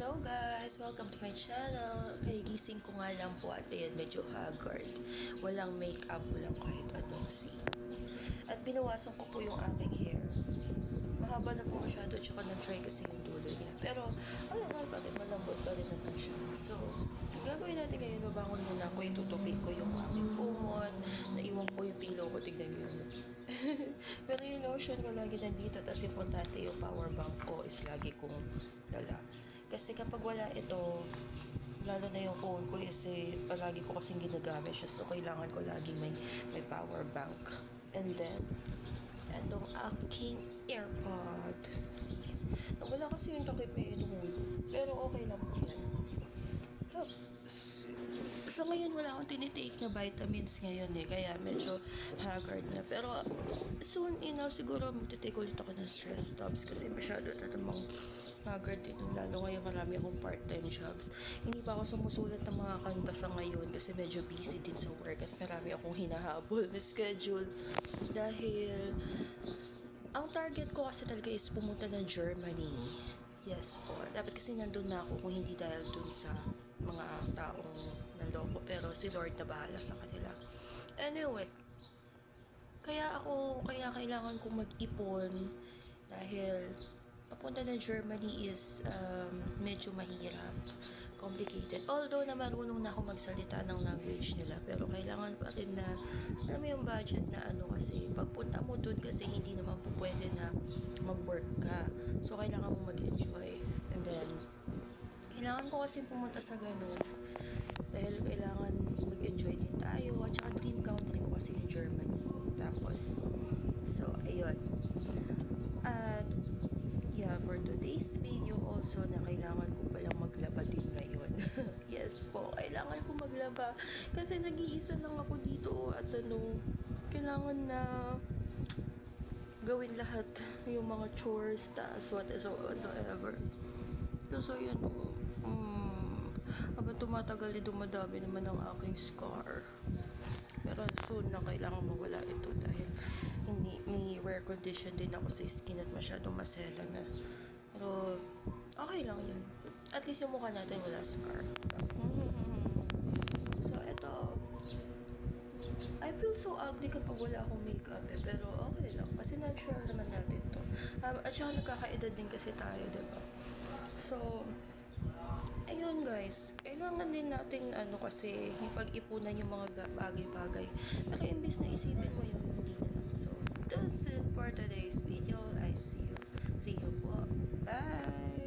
Hello guys! Welcome to my channel. Kahigising ko nga lang po at ayan, medyo haggard. Walang makeup, walang kahit anong scene. At binawasan ko po yung aking hair. Mahaba na po masyado, tsaka nag-try kasi yung dulo niya. Pero, alangal pa rin, malambot pa rin naman siya. So, gagawin natin ngayon, babangon muna ako, itutupin ko yung aking kumot, naiwan ko yung pillow ko, tignan nyo yun. Pero yung lotion ko lagi nandito, tapos importante yung power bank ko is lagi kong dala. Kasi kapag wala ito, lalo na yung phone ko kasi palagi ko kasing ginagamit siya, so kailangan ko lagi may power bank. And then, itong aking AirPod. See? Wala kasi yung takip eh, pero okay lang po yan. So ngayon wala akong tinitake na vitamins ngayon eh, kaya medyo haggard na. Pero soon enough siguro magtitake ulit ako ng stress stops kasi masyado na namang haggard din. Lalo ngayon marami akong part-time jobs. Hindi pa ako sumusulat ng mga kanta sa ngayon kasi medyo busy din sa work at marami akong hinahabol na schedule. Dahil ang target ko kasi talaga is pumunta ng Germany. Yes po. Dapat kasi nandun na ako kung hindi dahil dun sa mga taong nandoko. Pero si Lord na bahala sa kanila. Anyway, kaya kailangan kong mag-ipon dahil papunta ng Germany is medyo mahirap, complicated. Although na marunong na ako magsalita ng language nila, pero kailangan pa rin na alam mo yung budget na ano, kasi pagpunta mo dun kasi hindi naman po pwede na mag-work ka. So kailangan mo mag-enjoy. And then kailangan ko kasi pumunta sa ganun dahil kailangan mag-enjoy din tayo, at saka dream country ko kasi yung Germany. Tapos so ayun, at yeah, for today's video also na kailangan ko palang maglaba din ngayon. Yes po, kailangan ko maglaba kasi nag-iisa lang ako dito at kailangan na gawin lahat yung mga chores, tasks, whatsoever. So yun, habang tumatagal dumadami naman ang aking scar. Pero soon na kailangan mawala ito dahil may rare condition din ako sa skin at masyadong masela na. Pero okay lang yun. At least yung mukha natin wala scar. So ito, I feel so ugly kapag wala akong makeup eh. Pero okay lang kasi natural naman natin to. At saka nagkakaedad din kasi tayo, diba? So ayun guys, kailangan din natin kasi ipag-ipunan yung mga bagay-bagay. Pero imbis na isipin mo yung hindi na lang. So that's it for today's video. See you po. Bye!